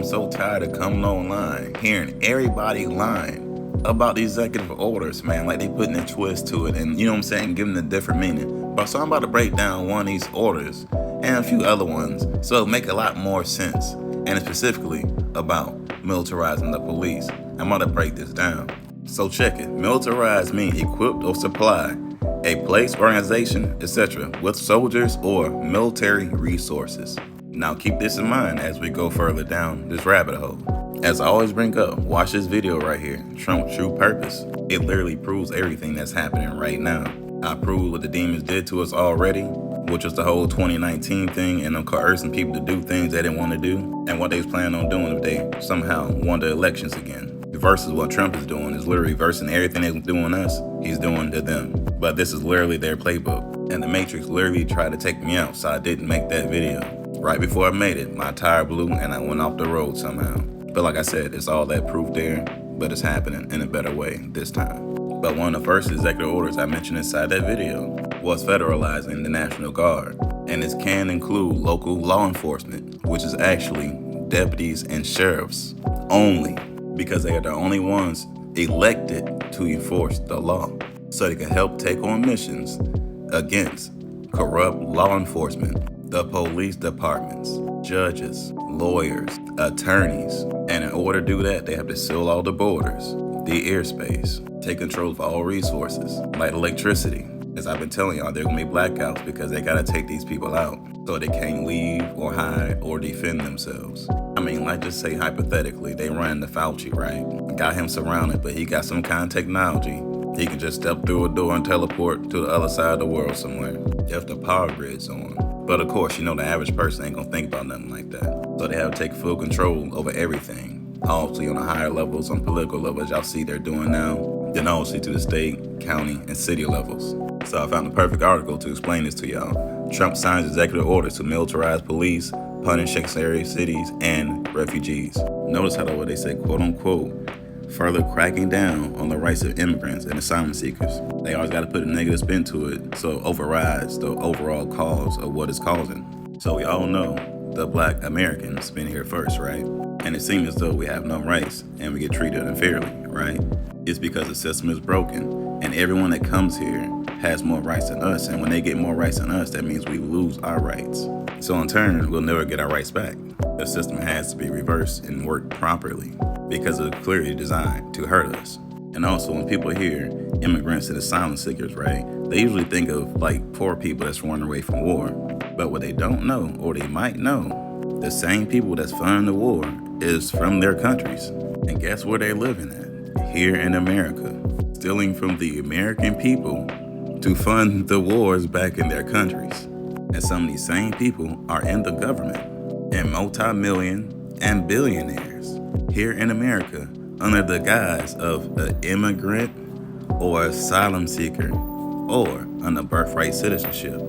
I'm so tired of coming online, hearing everybody lying about these executive orders, man. Like they putting a twist to it and, you know what I'm saying, giving a different meaning. But so I'm about to break down one of these orders and a few other ones so it'll make a lot more sense. And specifically about militarizing the police. I'm about to break this down. So check it. Militarized means equipped or supply a place, organization, etc. with soldiers or military resources. Now keep this in mind as we go further down this rabbit hole. As I always bring up, watch this video right here, Trump's true purpose. It literally proves everything that's happening right now. I proved what the demons did to us already, which was the whole 2019 thing and them coercing people to do things they didn't want to do, and what they was planning on doing if they somehow won the elections again. Versus what Trump is doing is literally reversing everything they're doing us, he's doing to them. But this is literally their playbook. And the Matrix literally tried to take me out, so I didn't make that video. Right before I made it, my tire blew and I went off the road somehow. But like I said, it's all that proof there, but it's happening in a better way this time. But one of the first executive orders I mentioned inside that video was federalizing the National Guard. And this can include local law enforcement, which is actually deputies and sheriffs only, because they are the only ones elected to enforce the law. So they can help take on missions against corrupt law enforcement, the police departments, judges, lawyers, attorneys. And in order to do that, they have to seal all the borders, the airspace, take control of all resources, like electricity. As I've been telling y'all, there are gonna be blackouts because they gotta take these people out so they can't leave or hide or defend themselves. I mean, like just say hypothetically, they run the Fauci, right? Got him surrounded, but he got some kind of technology. He can just step through a door and teleport to the other side of the world somewhere if the power grid's on. But of course, you know, the average person ain't gonna think about nothing like that. So they have to take full control over everything. Obviously on a higher levels, on political levels, y'all see they're doing now. Then obviously to the state, county, and city levels. So I found the perfect article to explain this to y'all. Trump signs executive orders to militarize police, punish sanctuary cities, and refugees. Notice how they say, quote unquote, further cracking down on the rights of immigrants and asylum seekers. They always got to put a negative spin to it so it overrides the overall cause of what it's causing. So we all know the Black Americans been here first, right? And it seems as though we have no rights and we get treated unfairly, right? It's because the system is broken and everyone that comes here has more rights than us. And when they get more rights than us, that means we lose our rights. So in turn, we'll never get our rights back. The system has to be reversed and work properly because it's clearly designed to hurt us. And also when people hear immigrants and asylum seekers, right, they usually think of like poor people that's running away from war. But what they don't know, or they might know, the same people that's funding the war is from their countries. And guess where they're living at? Here in America, stealing from the American people to fund the wars back in their countries. And some of these same people are in the government and multi-million and billionaires here in America under the guise of an immigrant or asylum seeker or under birthright citizenship.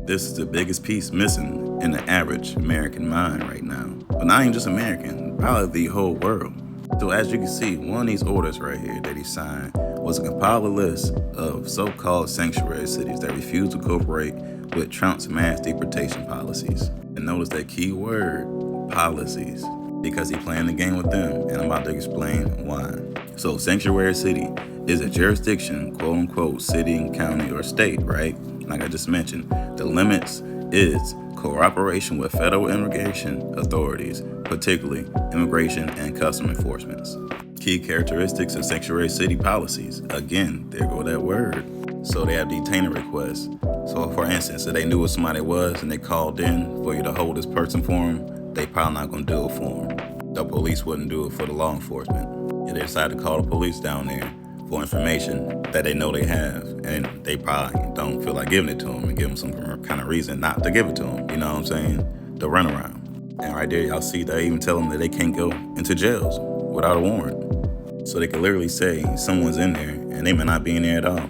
This is the biggest piece missing in the average American mind right now. But not even just American, probably the whole world. So as you can see, one of these orders right here that he signed was a compiled list of so-called sanctuary cities that refuse to cooperate with Trump's mass deportation policies. And notice that key word, policies, because he playing the game with them, and I'm about to explain why. So sanctuary city is a jurisdiction, quote unquote, city, county, or state, right? Like I just mentioned, the limits is cooperation with federal immigration authorities, particularly immigration and custom enforcements. Key characteristics of sanctuary city policies. Again, there go that word. So they have detainer requests. So for instance, if they knew who somebody was and they called in for you to hold this person for them, they probably not gonna do it for them. The police wouldn't do it for the law enforcement. If they decide to call the police down there for information that they know they have, and they probably don't feel like giving it to them and give them some kind of reason not to give it to them, you know what I'm saying? The runaround. And right there, y'all see they even tell them that they can't go into jails without a warrant. So they could literally say someone's in there and they may not be in there at all,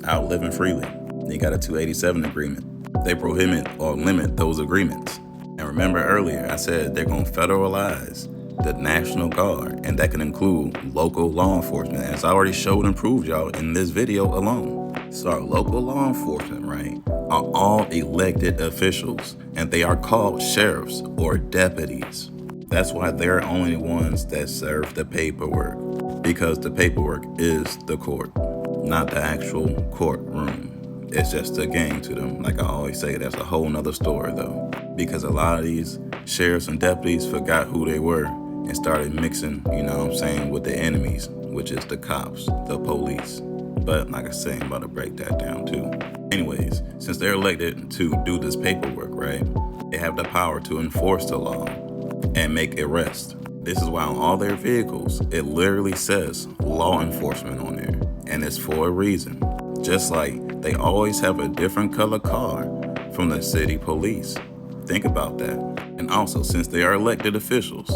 out living freely. They got a 287 agreement. They prohibit or limit those agreements. And remember earlier, I said they're gonna federalize the National Guard, and that can include local law enforcement, as I already showed and proved y'all in this video alone. So our local law enforcement, right, are all elected officials, and they are called sheriffs or deputies. That's why they're only ones that serve the paperwork, because the paperwork is the court, not the actual courtroom. It's just a game to them. Like I always say, that's a whole nother story though, because a lot of these sheriffs and deputies forgot who they were and started mixing, with the enemies, which is the cops, the police. But like I say, I'm about to break that down too. Anyways, since they're elected to do this paperwork, right, they have the power to enforce the law and make arrests. This is why on all their vehicles, it literally says law enforcement on there. And it's for a reason. Just like they always have a different color car from the city police. Think about that. And also, since they are elected officials,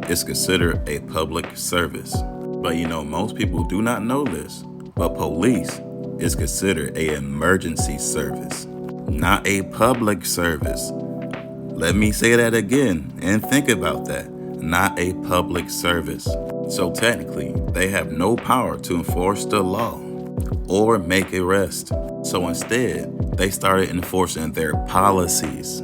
it's considered a public service. But most people do not know this, but police is considered an emergency service, not a public service. Let me say that again and think about that. Not a public service. So technically, they have no power to enforce the law or make arrests. So instead, they started enforcing their policies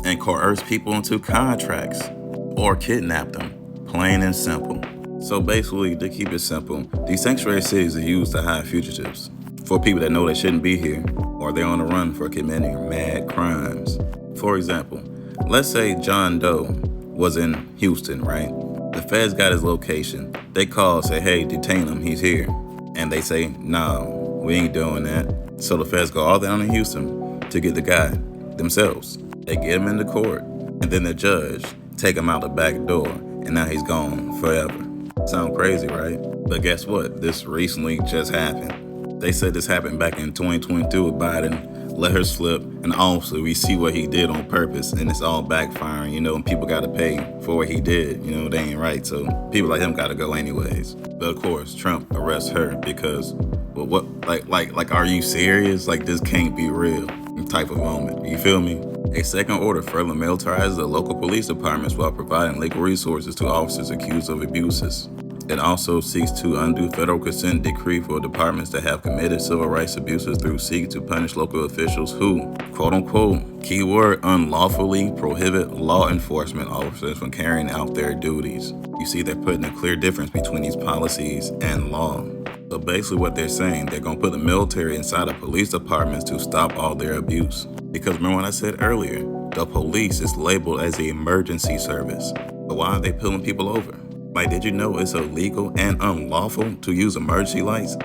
and coerce people into contracts or kidnap them, plain and simple. So basically, to keep it simple, these sanctuary cities are used to hide fugitives for people that know they shouldn't be here or they're on the run for committing mad crimes. For example, let's say John Doe was in Houston, right? The feds got his location. They call, say, hey, detain him, he's here. And they say, no, we ain't doing that. So the feds go all down in Houston to get the guy themselves. They get him into court, and then the judge take him out the back door, and now he's gone forever. Sound crazy, right? But guess what? This recently just happened. They said this happened back in 2022 with Biden. Let her slip, and also we see what he did on purpose, and it's all backfiring, and people got to pay for what he did. They ain't right, so people like him got to go anyways. But of course, Trump arrests her because, well, what, like, are you serious? Like, this can't be real type of moment. You feel me? A second order further militarizes the local police departments while providing legal resources to officers accused of abuses. It also seeks to undo federal consent decree for departments that have committed civil rights abuses through seek to punish local officials who, quote unquote, keyword unlawfully prohibit law enforcement officers from carrying out their duties. You see, they're putting a clear difference between these policies and law. So basically what they're saying, they're going to put the military inside of police departments to stop all their abuse. Because remember what I said earlier, the police is labeled as an emergency service. But why are they pulling people over? Like, did you know it's illegal and unlawful to use emergency lights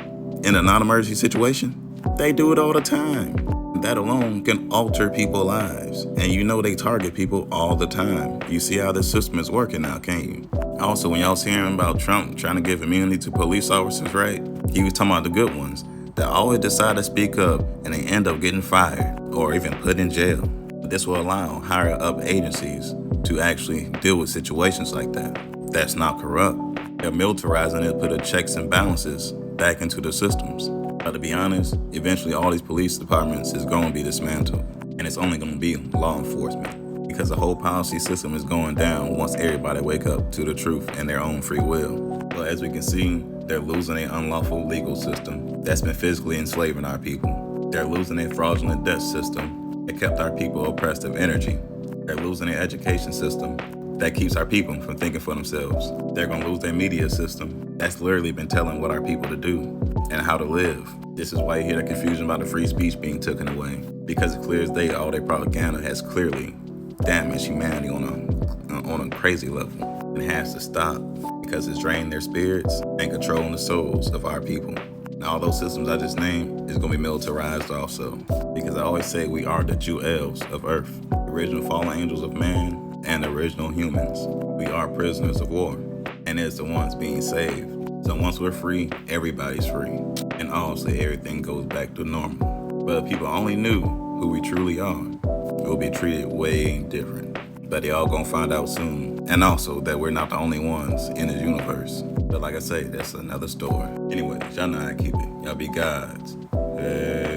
in a non-emergency situation? They do it all the time. That alone can alter people's lives. And they target people all the time. You see how this system is working now, can't you? Also, when y'all see hearing about Trump trying to give immunity to police officers, right? He was talking about the good ones that always decide to speak up and they end up getting fired or even put in jail. This will allow higher up agencies to actually deal with situations like that. That's not corrupt. They're militarizing it, put checks and balances back into the systems. But to be honest, eventually all these police departments is going to be dismantled. And it's only going to be law enforcement. Because the whole policy system is going down once everybody wake up to the truth and their own free will. But as we can see, they're losing an unlawful legal system that's been physically enslaving our people. They're losing a fraudulent debt system that kept our people oppressed of energy. They're losing an education system that keeps our people from thinking for themselves. They're going to lose their media system that's literally been telling what our people to do and how to live. This is why you hear the confusion about the free speech being taken away, because it's clear as day all their propaganda has clearly damaged humanity on a crazy level, and it has to stop because it's draining their spirits and controlling the souls of our people. And all those systems I just named is going to be militarized also, because I always say we are the jewels of earth, the original fallen angels of man, and the original humans. We are prisoners of war, and it's the ones being saved. So once we're free, everybody's free. And honestly, everything goes back to normal. But if people only knew who we truly are, we'll be treated way different. But they all gonna find out soon. And also that we're not the only ones in this universe. But like I say, that's another story. Anyways, y'all know how I keep it. Y'all be gods. Hey.